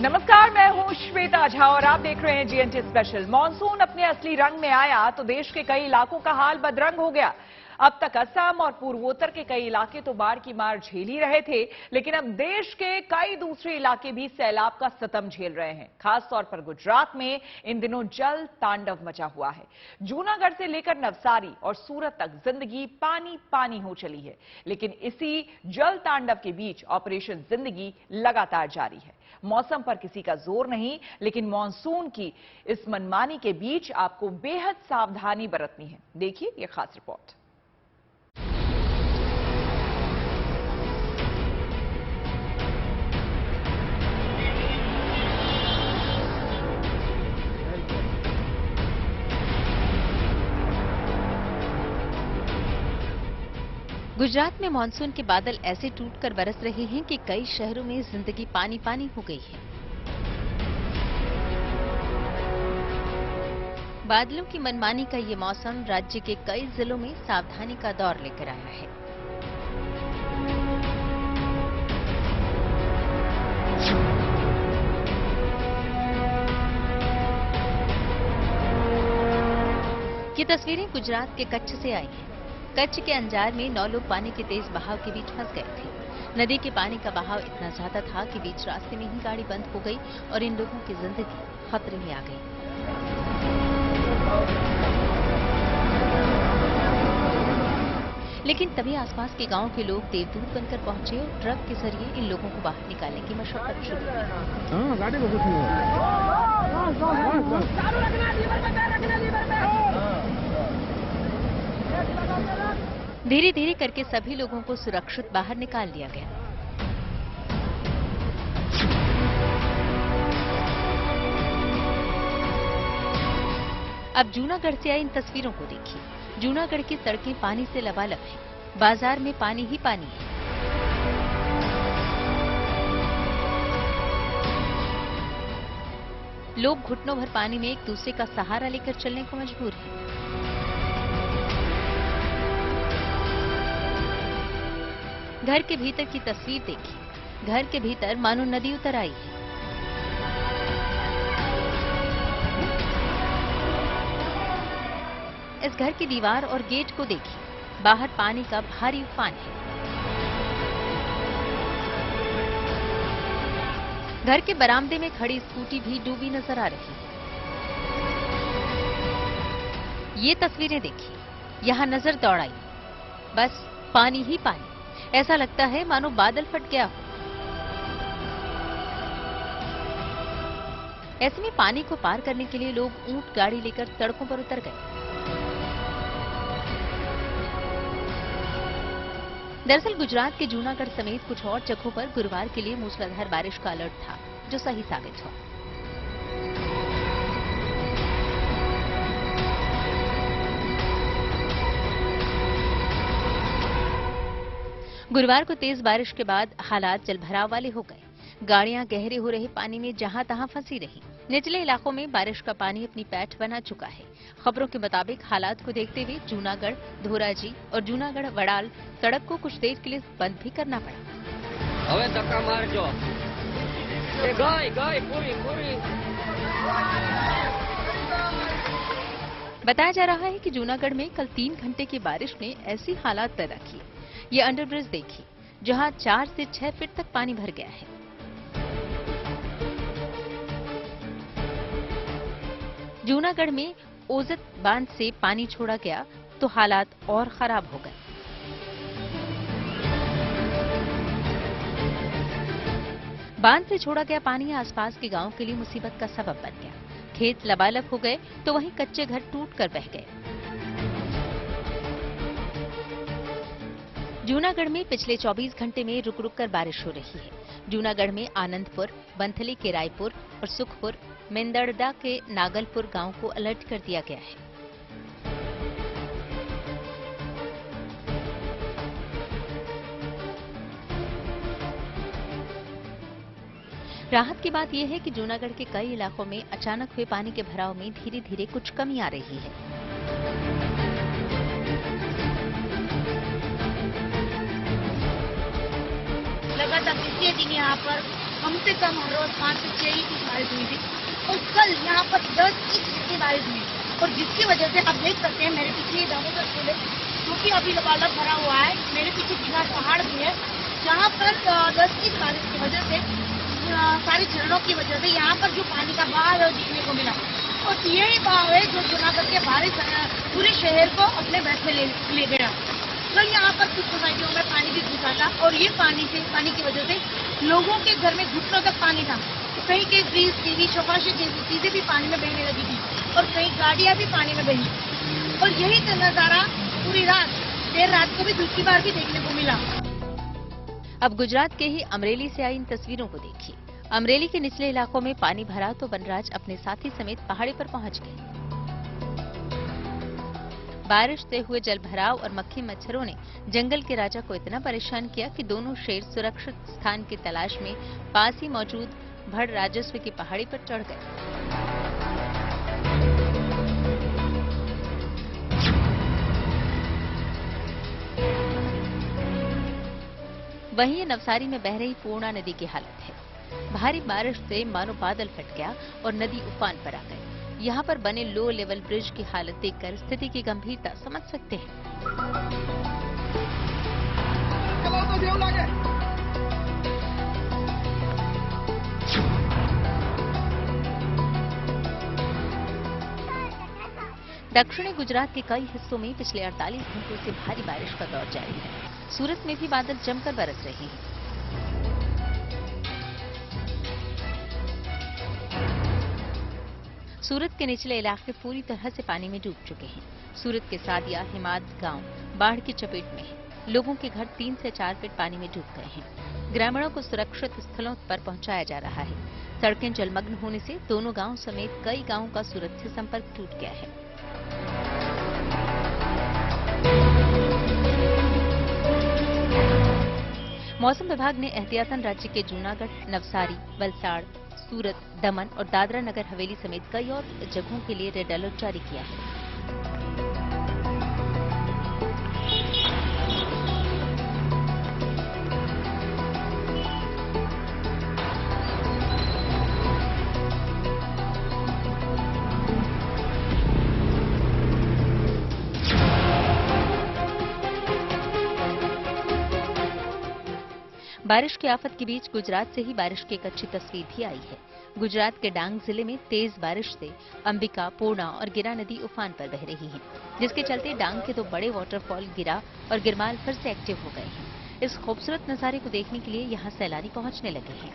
नमस्कार, मैं हूं श्वेता झा और आप देख रहे हैं जीएनटी स्पेशल। मॉनसून अपने असली रंग में आया तो देश के कई इलाकों का हाल बदरंग हो गया। अब तक असम और पूर्वोत्तर के कई इलाके तो बाढ़ की मार झेल ही रहे थे, लेकिन अब देश के कई दूसरे इलाके भी सैलाब का सतम झेल रहे हैं। खासतौर पर गुजरात में इन दिनों जल तांडव मचा हुआ है। जूनागढ़ से लेकर नवसारी और सूरत तक जिंदगी पानी पानी हो चली है, लेकिन इसी जल तांडव के बीच ऑपरेशन जिंदगी लगातार जारी है। मौसम पर किसी का जोर नहीं, लेकिन मॉनसून की इस मनमानी के बीच आपको बेहद सावधानी बरतनी है। देखिए ये खास रिपोर्ट। गुजरात में मानसून के बादल ऐसे टूटकर बरस रहे हैं कि कई शहरों में जिंदगी पानी पानी हो गई है। बादलों की मनमानी का ये मौसम राज्य के कई जिलों में सावधानी का दौर लेकर आया है। ये तस्वीरें गुजरात के कच्छ से आई हैं। कच्छ के अंजार में 9 लोग पानी के तेज बहाव के बीच फंस गए थे। नदी के पानी का बहाव इतना ज्यादा था कि बीच रास्ते में ही गाड़ी बंद हो गई और इन लोगों की जिंदगी खतरे में आ गई। लेकिन तभी आसपास के गांव के लोग देवदूत बनकर पहुंचे और ट्रक के जरिए इन लोगों को बाहर निकालने की मशक्कत शुरू की। धीरे धीरे करके सभी लोगों को सुरक्षित बाहर निकाल लिया गया। अब जूनागढ़ से आई इन तस्वीरों को देखिए। जूनागढ़ की सड़कें पानी से लबालब हैं। बाजार में पानी ही पानी है। लोग घुटनों भर पानी में एक दूसरे का सहारा लेकर चलने को मजबूर हैं। घर के भीतर की तस्वीर देखिए। घर के भीतर मानो नदी उतर आई है। इस घर की दीवार और गेट को देखिए। बाहर पानी का भारी उफान है। घर के बरामदे में खड़ी स्कूटी भी डूबी नजर आ रही है। ये तस्वीरें देखिए। यहां नजर दौड़ाई, बस पानी ही पानी। ऐसा लगता है मानो बादल फट गया हो। ऐसे में पानी को पार करने के लिए लोग ऊंट गाड़ी लेकर सड़कों पर उतर गए। दरअसल गुजरात के जूनागढ़ समेत कुछ और जगहों पर गुरुवार के लिए मूसलाधार बारिश का अलर्ट था, जो सही साबित हुआ। गुरुवार को तेज बारिश के बाद हालात जलभराव वाले हो गए। गाड़ियां गहरे हो रहे पानी में जहां तहां फंसी रही। निचले इलाकों में बारिश का पानी अपनी पैठ बना चुका है। खबरों के मुताबिक हालात को देखते हुए जूनागढ़, धोराजी और जूनागढ़ वड़ाल सड़क को कुछ देर के लिए बंद भी करना पड़ा। હવે ધક્કા મારજો એ ગઈ ગઈ પૂરી પૂરી। बताया जा रहा है कि जूनागढ़ में कल 3 घंटे की बारिश ने ऐसी हालात पैदा किए। ये अंडरब्रिज देखिए, जहां 4 से 6 फीट तक पानी भर गया है। जूनागढ़ में ओजत बांध से पानी छोड़ा गया तो हालात और खराब हो गए। बांध से छोड़ा गया पानी आसपास के गांव के लिए मुसीबत का सबब बन गया। खेत लबालब हो गए तो वहीं कच्चे घर टूटकर बह गए। जूनागढ़ में पिछले 24 घंटे में रुक रुक कर बारिश हो रही है। जूनागढ़ में आनंदपुर, बंथली के रायपुर और सुखपुर, मेंदड़दा के नागलपुर गांव को अलर्ट कर दिया गया है। राहत की बात यह है कि जूनागढ़ के कई इलाकों में अचानक हुए पानी के भराव में धीरे धीरे कुछ कमी आ रही है। लगातार 3 दिन यहाँ पर कम से कम हर रोज 5 से 6 इंच बारिश हुई थी और कल यहाँ पर 10 इंच की बारिश हुई और जिसकी वजह से आप देख सकते हैं मेरे पीछे दामोदर स्कूल है जो कि अभी लबालब भरा हुआ है। मेरे पीछे बिना पहाड़ भी है जहाँ पर 10 इंच बारिश की वजह से सारे झरनों की वजह से यहाँ पर जो पानी का बहाव दिखने को मिला और यही बहाव है जो जूनागढ़ के बारिश पूरे शहर को अपने बस में ले गया। कल यहाँ पर कुछ सोसाइटियों में पानी भी घुसा था और ये पानी की वजह से लोगों के घर में घुटनों तक पानी था। कहीं के फ्रिज, टीवी, सोफा सेट जैसी चीजें भी पानी में बहने लगी थी और कई गाड़ियां भी पानी में बही और यही तो नजारा पूरी रात देर रात को भी दूसरी बार भी देखने को मिला। अब गुजरात के ही अमरेली से आई इन तस्वीरों को देखिए। अमरेली के निचले इलाकों में पानी भरा तो वनराज अपने साथी समेत पहाड़ी पर पहुंच गए। बारिश से हुए जलभराव और मक्खी मच्छरों ने जंगल के राजा को इतना परेशान किया कि दोनों शेर सुरक्षित स्थान की तलाश में पास ही मौजूद भड़ राजस्व की पहाड़ी पर चढ़ गए। वहीं ये नवसारी में बह रही पूर्णा नदी की हालत है। भारी बारिश से मानो बादल फट गया और नदी उफान पर आ गई। यहाँ पर बने लो लेवल ब्रिज की हालत देखकर स्थिति की गंभीरता समझ सकते हैं। दक्षिणी गुजरात के कई हिस्सों में पिछले 48 घंटों से भारी बारिश का दौर जारी है। सूरत में भी बादल जमकर बरस रहे हैं। सूरत के निचले इलाके पूरी तरह से पानी में डूब चुके हैं। सूरत के सादिया, हिमाद गांव बाढ़ की चपेट में है। लोगों के घर 3 से 4 फीट पानी में डूब गए हैं। ग्रामीणों को सुरक्षित स्थलों पर पहुंचाया जा रहा है। सड़कें जलमग्न होने से दोनों गांव समेत कई गांवों का सूरत से संपर्क टूट गया है। मौसम विभाग ने एहतियातन राज्य के जूनागढ़, नवसारी, वलसाड़, सूरत, दमन और दादरा नगर हवेली समेत कई और जगहों के लिए रेड अलर्ट जारी किया है। बारिश की आफत के बीच गुजरात से ही बारिश की एक अच्छी तस्वीर भी आई है। गुजरात के डांग जिले में तेज बारिश से अंबिका, पूर्णा और गिरा नदी उफान पर बह रही है, जिसके चलते डांग के 2 बड़े वाटरफॉल गिरा और गिरमाल फिर से एक्टिव हो गए हैं। इस खूबसूरत नजारे को देखने के लिए यहां सैलानी पहुंचने लगे हैं।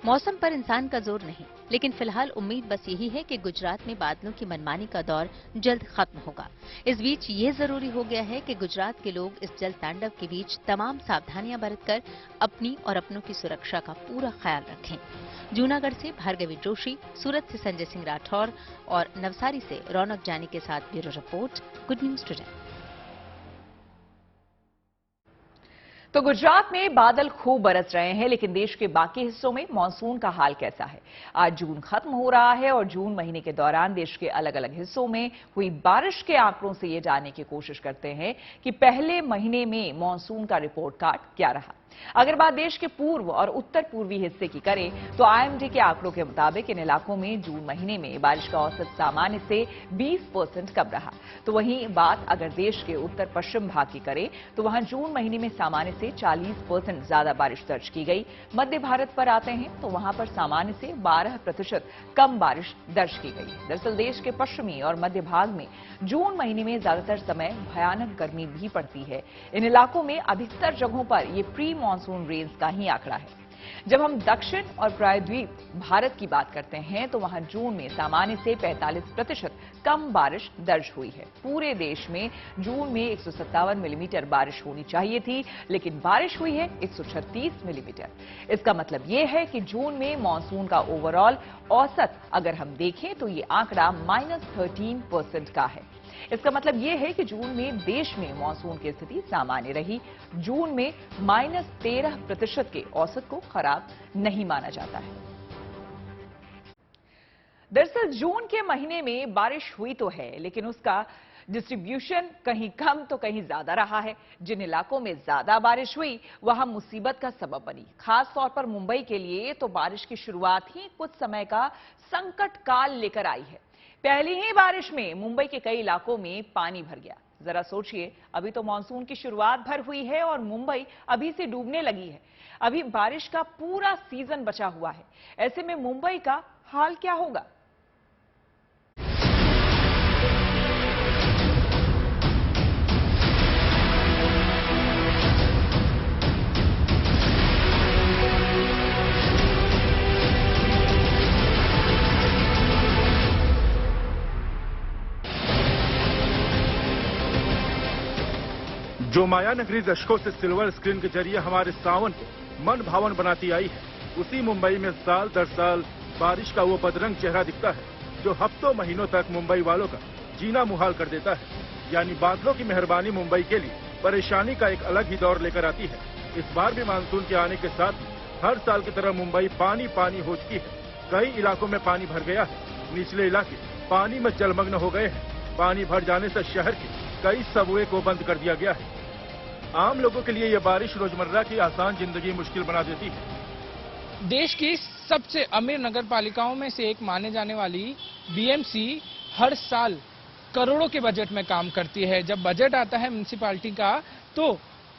मौसम पर इंसान का जोर नहीं, लेकिन फिलहाल उम्मीद बस यही है कि गुजरात में बादलों की मनमानी का दौर जल्द खत्म होगा। इस बीच ये जरूरी हो गया है कि गुजरात के लोग इस जल तांडव के बीच तमाम सावधानियां बरतकर अपनी और अपनों की सुरक्षा का पूरा ख्याल रखें। जूनागढ़ से भार्गवी जोशी, सूरत से संजय सिंह राठौर और नवसारी से रौनक जानी के साथ bureau report, good news today. तो गुजरात में बादल खूब बरस रहे हैं, लेकिन देश के बाकी हिस्सों में मॉनसून का हाल कैसा है? आज जून खत्म हो रहा है और जून महीने के दौरान देश के अलग अलग हिस्सों में हुई बारिश के आंकड़ों से ये जानने की कोशिश करते हैं कि पहले महीने में मॉनसून का रिपोर्ट कार्ड क्या रहा। अगर बात देश के पूर्व और उत्तर पूर्वी हिस्से की करें तो आईएमडी के आंकड़ों के मुताबिक इन इलाकों में जून महीने में बारिश का औसत सामान्य से 20% कम रहा। तो वहीं बात अगर देश के उत्तर पश्चिम भाग की करें तो वहां जून महीने में सामान्य से 40% ज्यादा बारिश दर्ज की गई। मध्य भारत पर आते हैं तो वहां पर सामान्य से 12% कम बारिश दर्ज की गई। दरअसल देश के पश्चिमी और मध्य भाग में जून महीने में ज्यादातर समय भयानक गर्मी भी पड़ती है। इन इलाकों में अधिकतर जगहों पर ये प्री मॉनसून रेंज का ही आंकड़ा है। जब हम दक्षिण और प्रायद्वीप भारत की बात करते हैं तो वहां जून में सामान्य से 45% कम बारिश दर्ज हुई है। पूरे देश में जून में 157 मिलीमीटर बारिश होनी चाहिए थी, लेकिन बारिश हुई है 136 मिलीमीटर। इसका मतलब यह है कि जून में मॉनसून का ओवरऑल औसत अगर हम देखें तो ये आंकड़ा -13% का है। इसका मतलब यह है कि जून में देश में मॉनसून की स्थिति सामान्य रही। जून में -13% के औसत को खराब नहीं माना जाता है। दरअसल जून के महीने में बारिश हुई तो है, लेकिन उसका डिस्ट्रीब्यूशन कहीं कम तो कहीं ज्यादा रहा है। जिन इलाकों में ज्यादा बारिश हुई वहां मुसीबत का सबब बनी। खास तौर पर मुंबई के लिए तो बारिश की शुरुआत ही कुछ समय का संकट काल लेकर आई है। पहली ही बारिश में मुंबई के कई इलाकों में पानी भर गया। जरा सोचिए, अभी तो मानसून की शुरुआत भर हुई है और मुंबई अभी से डूबने लगी है। अभी बारिश का पूरा सीजन बचा हुआ है। ऐसे में मुंबई का हाल क्या होगा? जो माया नगरी दशकों से सिल्वर स्क्रीन के जरिए हमारे सावन को मन भावन बनाती आई है, उसी मुंबई में साल दर साल बारिश का वो बदरंग चेहरा दिखता है जो हफ्तों महीनों तक मुंबई वालों का जीना मुहाल कर देता है। यानी बादलों की मेहरबानी मुंबई के लिए परेशानी का एक अलग ही दौर लेकर आती है। इस बार भी मानसून के आने के साथ ही हर साल की तरह मुंबई पानी पानी हो चुकी है। कई इलाकों में पानी भर गया है। निचले इलाके पानी में जलमग्न हो गए हैं। पानी भर जाने से शहर के कई सबवे को बंद कर दिया गया है। आम लोगों के लिए यह बारिश रोजमर्रा की आसान जिंदगी मुश्किल बना देती है। देश की सबसे अमीर नगर पालिकाओं में से एक माने जाने वाली बीएमसी हर साल करोड़ों के बजट में काम करती है। जब बजट आता है म्युनिसिपैलिटी का तो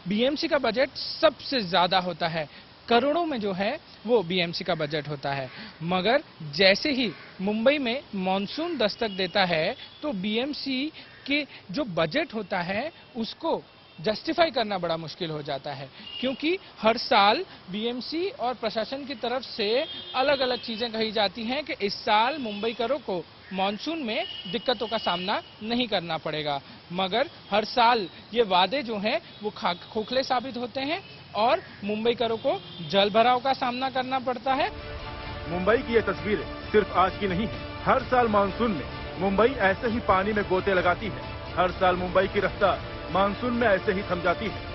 बीएमसी का बजट सबसे ज्यादा होता है। करोड़ों में जो है वो बीएमसी का बजट होता है। मगर जैसे ही मुंबई में मॉनसून दस्तक देता है तो बीएमसी के जो बजट होता है उसको जस्टिफाई करना बड़ा मुश्किल हो जाता है, क्योंकि हर साल बीएमसी और प्रशासन की तरफ से अलग अलग चीजें कही जाती हैं कि इस साल मुंबईकरों को मॉनसून में दिक्कतों का सामना नहीं करना पड़ेगा। मगर हर साल ये वादे जो हैं वो खोखले साबित होते हैं और मुंबईकरों को जल भराव का सामना करना पड़ता है। मुंबई की ये तस्वीरें सिर्फ आज की नहीं है। हर साल मानसून में मुंबई ऐसे ही पानी में गोते लगाती है। हर साल मुंबई की रफ्तार मानसून में ऐसे ही थम जाती है।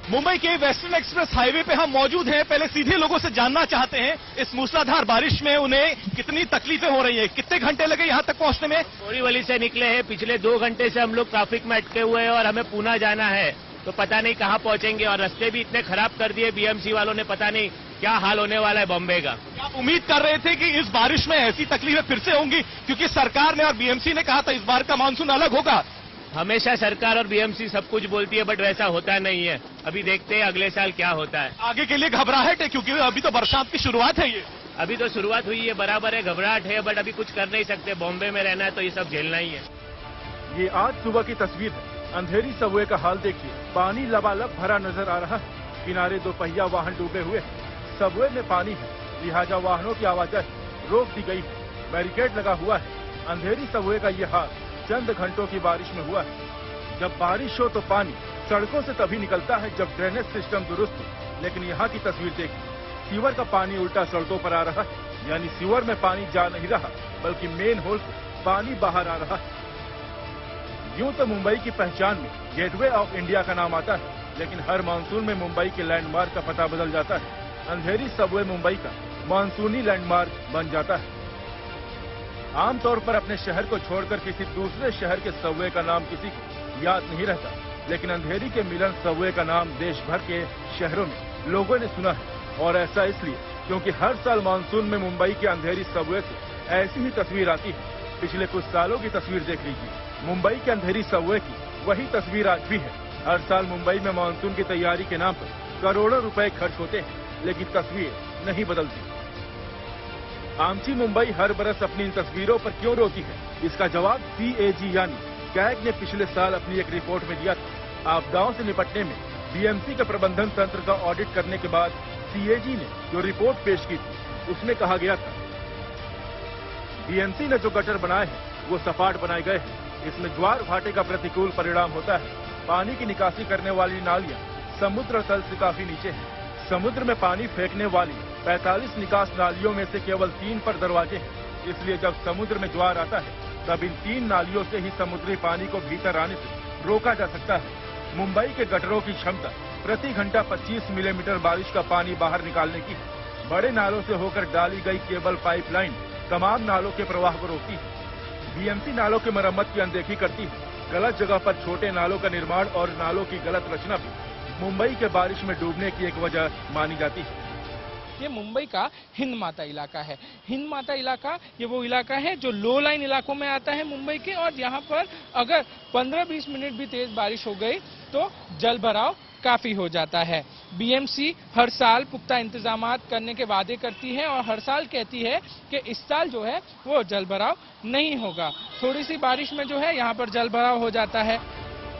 मुंबई के वेस्टर्न एक्सप्रेस हाईवे पे हम मौजूद हैं। पहले सीधे लोगों से जानना चाहते हैं इस मूसलाधार बारिश में उन्हें कितनी तकलीफें हो रही हैं, कितने घंटे लगे यहाँ तक पहुँचने में। बोरीवली से निकले हैं, पिछले 2 घंटे से हम लोग ट्रैफिक में अटके हुए हैं और हमें पूना जाना है, तो पता नहीं कहाँ पहुँचेंगे। और रास्ते भी इतने खराब कर दिए बीएमसी वालों ने, पता नहीं क्या हाल होने वाला है बॉम्बे का। आप उम्मीद कर रहे थे कि इस बारिश में ऐसी तकलीफें फिर से होंगी, क्योंकि सरकार ने और बीएमसी ने कहा था इस बार का मानसून अलग होगा। हमेशा सरकार और बीएमसी सब कुछ बोलती है बट वैसा होता नहीं है। अभी देखते हैं अगले साल क्या होता है। आगे के लिए घबराहट है, क्योंकि अभी तो बरसात की शुरुआत है। ये अभी तो शुरुआत हुई है, बराबर है, घबराहट है, बट अभी कुछ कर नहीं सकते। बॉम्बे में रहना है तो ये सब झेलना ही है। ये आज सुबह की तस्वीर है। अंधेरी सबवे का हाल देखिए। पानी लबालब भरा नजर आ रहा है। किनारे 2 पहिया वाहन डूबे हुए हैं। सबवे में पानी है, लिहाजा वाहनों की आवाजाही रोक दी गई है। बैरिकेड लगा हुआ है। अंधेरी सबवे का ये हाल चंद घंटों की बारिश में हुआ है। जब बारिश हो तो पानी सड़कों से तभी निकलता है जब ड्रेनेज सिस्टम दुरुस्त हो, लेकिन यहाँ की तस्वीर देखिए। सीवर का पानी उल्टा सड़कों पर आ रहा है, यानी सीवर में पानी जा नहीं रहा बल्कि मेन होल से पानी बाहर आ रहा है। यूं तो मुंबई की पहचान में गेटवे ऑफ इंडिया का नाम आता है, लेकिन हर मानसून में मुंबई के लैंडमार्क का पता बदल जाता है। अंधेरी सबवे मुंबई का मानसूनी लैंडमार्क बन जाता है। आमतौर पर अपने शहर को छोड़कर किसी दूसरे शहर के सबवे का नाम किसी को याद नहीं रहता, लेकिन अंधेरी के मिलन सबवे का नाम देश भर के शहरों में लोगों ने सुना है। और ऐसा इसलिए क्योंकि हर साल मानसून में मुंबई के अंधेरी सबवे से ऐसी ही तस्वीर आती है। पिछले कुछ सालों की तस्वीर देख लीजिए। मुंबई के अंधेरी सबवे की वही तस्वीर आज भी है। हर साल मुंबई में मानसून की तैयारी के नाम पर करोड़ों रुपए खर्च होते हैं, लेकिन तस्वीर नहीं बदलती। आमची मुंबई हर बरस अपनी इन तस्वीरों पर क्यों रोती है? इसका जवाब CAG यानी कैग ने पिछले साल अपनी एक रिपोर्ट में दिया था। आपदाओं से निपटने में बीएमसी के प्रबंधन तंत्र का ऑडिट करने के बाद CAG ने जो रिपोर्ट पेश की थी उसमें कहा गया था बीएमसी ने जो गटर बनाए हैं वो सपाट बनाए गए हैं। इसमें ज्वार भाटे का प्रतिकूल परिणाम होता है। पानी की निकासी करने वाली नालियां समुद्र तल से काफी नीचे हैं। समुद्र में पानी फेंकने वाली 45 निकास नालियों में से केवल 3 पर दरवाजे हैं। इसलिए जब समुद्र में ज्वार आता है तब इन 3 नालियों से ही समुद्री पानी को भीतर आने से रोका जा सकता है। मुंबई के गटरों की क्षमता प्रति घंटा 25 मिलीमीटर बारिश का पानी बाहर निकालने की है। बड़े नालों से होकर डाली गई केबल पाइपलाइन तमाम नालों के प्रवाह को रोकती है। बीएमसी नालों की मरम्मत की अनदेखी करती है। गलत जगह पर छोटे नालों का निर्माण और नालों की गलत रचना भी मुंबई के बारिश में डूबने की एक वजह मानी जाती है। ये मुंबई का हिंद माता इलाका है। हिंद माता इलाका ये वो इलाका है जो लो लाइन इलाकों में आता है मुंबई के, और यहाँ पर अगर 15-20 मिनट भी तेज बारिश हो गई तो जल भराव काफी हो जाता है। बीएमसी हर साल पुख्ता इंतजामात करने के वादे करती है और हर साल कहती है कि इस साल जो है वो जल भराव नहीं होगा। थोड़ी सी बारिश में जो है यहाँ पर जल भराव हो जाता है।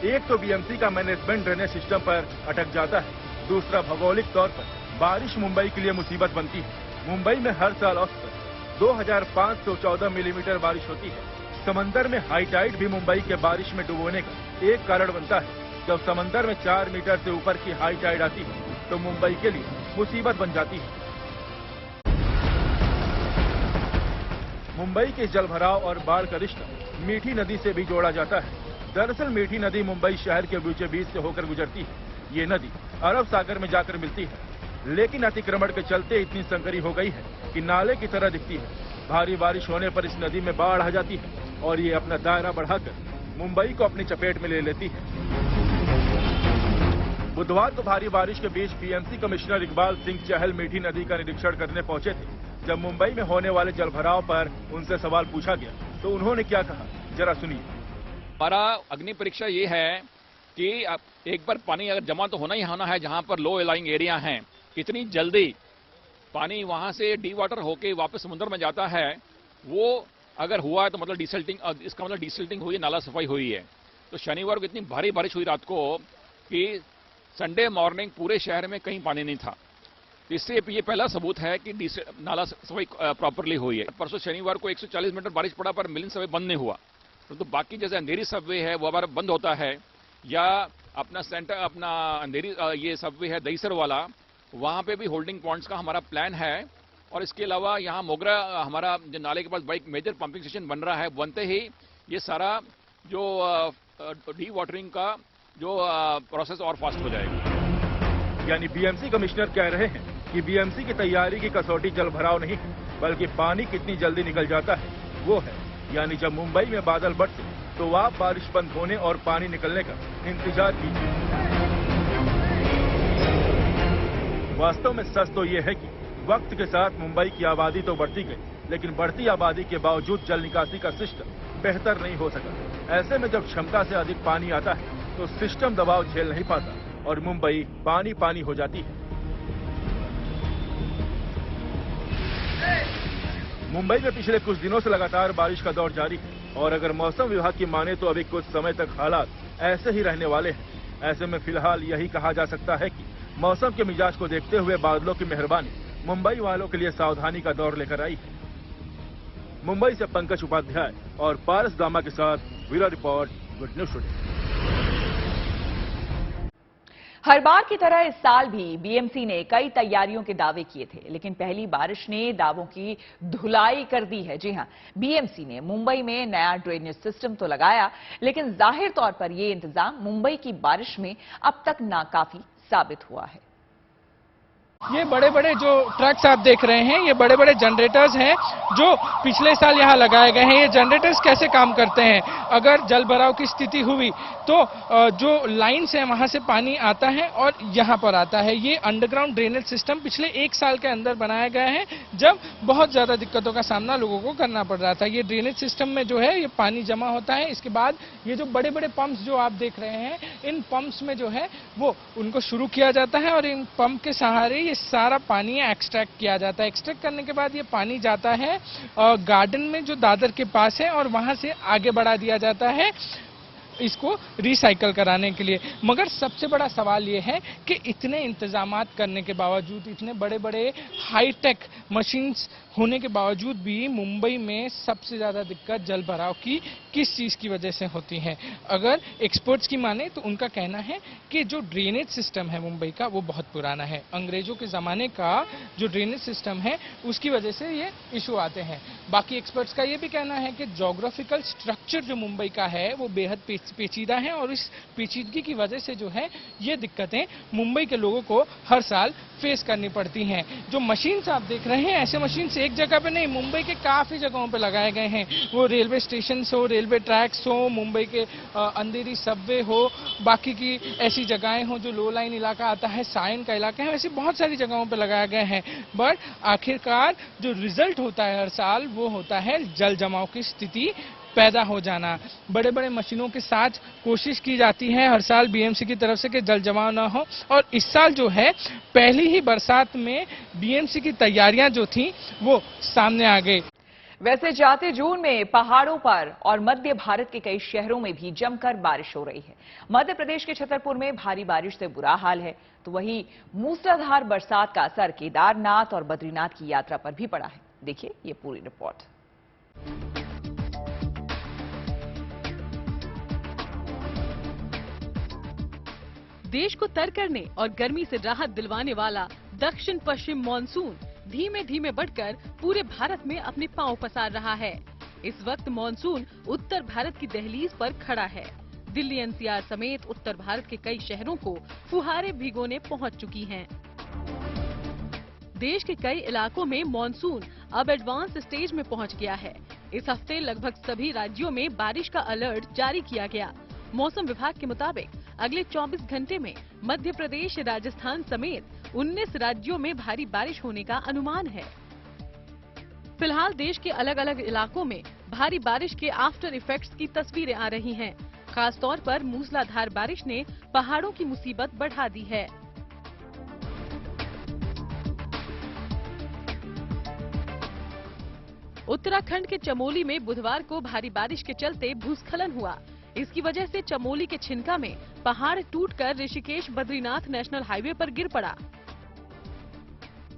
एक तो बीएमसी का मैनेजमेंट ड्रेनेज सिस्टम पर अटक जाता है, दूसरा भौगोलिक तौर पर बारिश मुंबई के लिए मुसीबत बनती है। मुंबई में हर साल औसतन 2514 मिलीमीटर बारिश होती है। समंदर में हाई टाइड भी मुंबई के बारिश में डुबोने का एक कारण बनता है। जब समंदर में 4 मीटर से ऊपर की हाई टाइड आती है तो मुंबई के लिए मुसीबत बन जाती है। मुंबई के जलभराव और बाढ़ का रिश्ता मीठी नदी से भी जोड़ा जाता है। दरअसल मीठी नदी मुंबई शहर के बीचों बीच से होकर गुजरती है। ये नदी अरब सागर में जाकर मिलती है, लेकिन अतिक्रमण के चलते इतनी संकरी हो गई है कि नाले की तरह दिखती है। भारी बारिश होने पर इस नदी में बाढ़ आ जाती है और ये अपना दायरा बढ़ाकर मुंबई को अपनी चपेट में ले लेती है। बुधवार को भारी बारिश के बीच बीएमसी कमिश्नर इकबाल सिंह चहल मीठी नदी का निरीक्षण करने पहुंचे थे। जब मुंबई में होने वाले जलभराव पर उनसे सवाल पूछा गया तो उन्होंने क्या कहा, जरा सुनिए। हमारा अग्नि परीक्षा ये है कि एक बार पानी अगर जमा तो होना ही होना है जहां पर लो लाइंग एरिया हैं। कितनी जल्दी पानी वहां से डी वाटर होके वापस समुद्र में जाता है, वो अगर हुआ है तो मतलब डिसल्टिंग, इसका मतलब डिसल्टिंग हुई, नाला सफाई हुई है। तो शनिवार को इतनी भारी बारिश हुई रात को कि संडे मॉर्निंग पूरे शहर में कहीं पानी नहीं था। इससे ये पहला सबूत है कि नाला सफाई प्रॉपरली हुई है। परसों शनिवार को 140 मीटर बारिश पड़ा पर मिलिन सबवे बंद नहीं हुआ। तो बाकी जैसे अंधेरी सबवे है वो बार बंद होता है, या अपना सेंटर अपना अंधेरी ये सबवे है दहीसर वाला, वहाँ पे भी होल्डिंग पॉइंट्स का हमारा प्लान है। और इसके अलावा यहाँ मोगरा हमारा जो नाले के पास बड़ा मेजर पंपिंग स्टेशन बन रहा है, बनते ही ये सारा जो डी वाटरिंग का जो प्रोसेस और फास्ट हो जाएगा। यानी बीएमसी कमिश्नर कह रहे हैं कि बीएमसी की तैयारी की कसौटी जलभराव नहीं बल्कि पानी कितनी जल्दी निकल जाता है वो है। यानी जब मुंबई में बादल बरसे तो आप बारिश बंद होने और पानी निकलने का इंतजार कीजिए। वास्तव में सच तो ये है कि वक्त के साथ मुंबई की आबादी तो बढ़ती गई, लेकिन बढ़ती आबादी के बावजूद जल निकासी का सिस्टम बेहतर नहीं हो सका। ऐसे में जब क्षमता से अधिक पानी आता है तो सिस्टम दबाव झेल नहीं पाता और मुंबई पानी पानी हो जाती है। मुंबई में पिछले कुछ दिनों से लगातार बारिश का दौर जारी है और अगर मौसम विभाग की माने तो अभी कुछ समय तक हालात ऐसे ही रहने वाले हैं। ऐसे में फिलहाल यही कहा जा सकता है कि मौसम के मिजाज को देखते हुए बादलों की मेहरबानी मुंबई वालों के लिए सावधानी का दौर लेकर आई है। मुंबई से पंकज उपाध्याय और पारस दामा के साथ bureau report, good news today. हर बार की तरह इस साल भी बीएमसी ने कई तैयारियों के दावे किए थे, लेकिन पहली बारिश ने दावों की धुलाई कर दी है। जी हां, बीएमसी ने मुंबई में नया ड्रेनेज सिस्टम तो लगाया, लेकिन जाहिर तौर पर यह इंतजाम मुंबई की बारिश में अब तक नाकाफी साबित हुआ है। ये बड़े बड़े जो ट्रक्स आप देख रहे हैं, ये बड़े बड़े जनरेटर्स हैं जो पिछले साल यहाँ लगाए गए हैं। ये जनरेटर्स कैसे काम करते हैं, अगर जल भराव की स्थिति हुई तो जो लाइन्स है वहाँ से पानी आता है और यहाँ पर आता है। ये अंडरग्राउंड ड्रेनेज सिस्टम पिछले 1 साल के अंदर बनाया गया है, जब बहुत ज़्यादा दिक्कतों का सामना लोगों को करना पड़ रहा था। ये ड्रेनेज सिस्टम में जो है ये पानी जमा होता है। इसके बाद ये जो बड़े बड़े पंप्स जो आप देख रहे हैं, इन पंप्स में जो है वो उनको शुरू किया जाता है और इन पंप के सहारे ये सारा पानी एक्सट्रैक्ट किया जाता है। एक्सट्रैक्ट करने के बाद ये पानी जाता है गार्डन में जो दादर के पास है और वहां से आगे बढ़ा दिया जाता है इसको रिसाइकल कराने के लिए। मगर सबसे बड़ा सवाल ये है कि इतने इंतजामात करने के बावजूद, इतने बड़े बड़े हाईटेक मशीन्स होने के बावजूद भी मुंबई में सबसे ज़्यादा दिक्कत जल भराव की किस चीज़ की वजह से होती है। अगर एक्सपर्ट्स की माने तो उनका कहना है कि जो ड्रेनेज सिस्टम है मुंबई का वो बहुत पुराना है। अंग्रेजों के ज़माने का जो ड्रेनेज सिस्टम है उसकी वजह से ये इशू आते हैं। बाकी एक्सपर्ट्स का ये भी कहना है कि जोग्राफिकल स्ट्रक्चर जो मुंबई का है वो बेहद पेचीदा है और इस पेचीदगी की वजह से जो है ये दिक्कतें मुंबई के लोगों को हर साल फेस करनी पड़ती हैं। जो मशीन्स आप देख रहे हैं, ऐसे मशीन्स एक जगह पे नहीं, मुंबई के काफी जगहों पे लगाए गए हैं। वो रेलवे स्टेशन हो, रेलवे ट्रैक्स हो, मुंबई के अंधेरी सबवे हो, बाकी की ऐसी जगहें हो जो लो लाइन इलाका आता है, सायन का इलाका है, ऐसी बहुत सारी जगहों पे लगाए गए हैं। बट आखिरकार जो रिजल्ट होता है हर साल वो होता है जल जमाव की स्थिति पैदा हो जाना। बड़े बड़े मशीनों के साथ कोशिश की जाती है हर साल बीएमसी की तरफ से कि जल जमाव ना हो, और इस साल जो है पहली ही बरसात में बीएमसी की तैयारियां जो थी वो सामने आ गई। वैसे जाते जून में पहाड़ों पर और मध्य भारत के कई शहरों में भी जमकर बारिश हो रही है। मध्य प्रदेश के छतरपुर में भारी बारिश से बुरा हाल है, तो वहीं मूसलाधार बरसात का असर केदारनाथ और बद्रीनाथ की यात्रा पर भी पड़ा है। देखिए ये पूरी रिपोर्ट। देश को तर करने और गर्मी से राहत दिलवाने वाला दक्षिण पश्चिम मानसून धीमे धीमे बढ़कर पूरे भारत में अपने पांव पसार रहा है। इस वक्त मानसून उत्तर भारत की दहलीज पर खड़ा है। दिल्ली एनसीआर समेत उत्तर भारत के कई शहरों को फुहारें भिगोने पहुंच चुकी हैं। देश के कई इलाकों में मानसून अब एडवांस स्टेज में पहुंच गया है। इस हफ्ते लगभग सभी राज्यों में बारिश का अलर्ट जारी किया गया। मौसम विभाग के मुताबिक अगले 24 घंटे में मध्य प्रदेश, राजस्थान समेत 19 राज्यों में भारी बारिश होने का अनुमान है। फिलहाल देश के अलग अलग इलाकों में भारी बारिश के आफ्टर इफेक्ट्स की तस्वीरें आ रही हैं। खास तौर पर मूसलाधार बारिश ने पहाड़ों की मुसीबत बढ़ा दी है। उत्तराखंड के चमोली में बुधवार को भारी बारिश के चलते भूस्खलन हुआ। इसकी वजह से चमोली के छिनका में पहाड़ टूटकर ऋषिकेश बद्रीनाथ नेशनल हाईवे पर गिर पड़ा।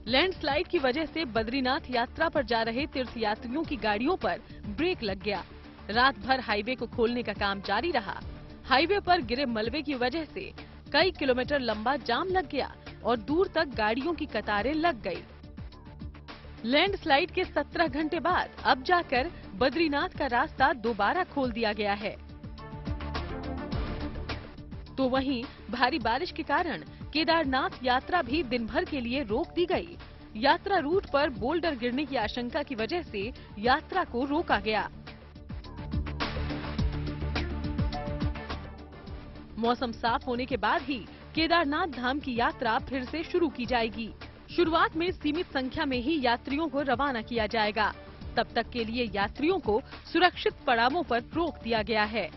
लैंडस्लाइड की वजह से बद्रीनाथ यात्रा पर जा रहे तीर्थयात्रियों की गाड़ियों पर ब्रेक लग गया। रात भर हाईवे को खोलने का काम जारी रहा। हाईवे पर गिरे मलबे की वजह से कई किलोमीटर लंबा जाम लग गया और दूर तक गाड़ियों की कतारें लग गई। लैंडस्लाइड के 17 घंटे बाद अब जाकर बद्रीनाथ का रास्ता दोबारा खोल दिया गया है। तो वहीं भारी बारिश के कारण केदारनाथ यात्रा भी दिन भर के लिए रोक दी गई। यात्रा रूट पर बोल्डर गिरने की आशंका की वजह से यात्रा को रोका गया। मौसम साफ होने के बाद ही केदारनाथ धाम की यात्रा फिर से शुरू की जाएगी। शुरुआत में सीमित संख्या में ही यात्रियों को रवाना किया जाएगा। तब तक के लिए यात्रियों को सुरक्षित पड़ावों पर रोक दिया गया है।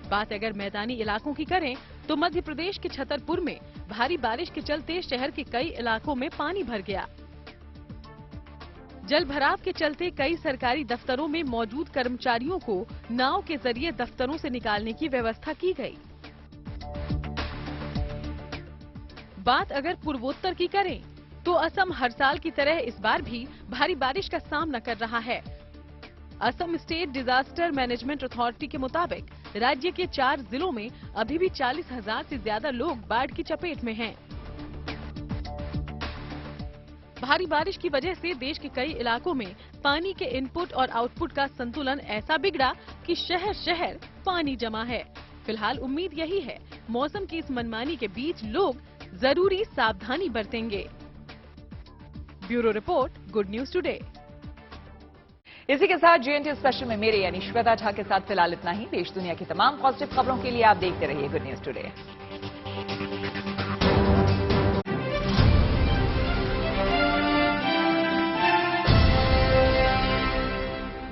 बात अगर मैदानी इलाकों की करें तो मध्य प्रदेश के छतरपुर में भारी बारिश के चलते शहर के कई इलाकों में पानी भर गया। जल भराव के चलते कई सरकारी दफ्तरों में मौजूद कर्मचारियों को नाव के जरिए दफ्तरों से निकालने की व्यवस्था की गई। बात अगर पूर्वोत्तर की करें तो असम हर साल की तरह इस बार भी भारी बारिश का सामना कर रहा है। Assam state disaster management authority के मुताबिक राज्य के 4 जिलों में अभी भी 40,000 से ज्यादा लोग बाढ़ की चपेट में हैं। भारी बारिश की वजह से देश के कई इलाकों में पानी के इनपुट और आउटपुट का संतुलन ऐसा बिगड़ा कि शहर शहर पानी जमा है। फिलहाल उम्मीद यही है मौसम की इस मनमानी के बीच लोग जरूरी सावधानी बरतेंगे। Bureau report, good news today. इसी के साथ जीएनटी स्पेशल में मेरे यानी श्वेता झा के साथ फिलहाल इतना ही। देश दुनिया की तमाम पॉजिटिव खबरों के लिए आप देखते रहिए गुड न्यूज टुडे।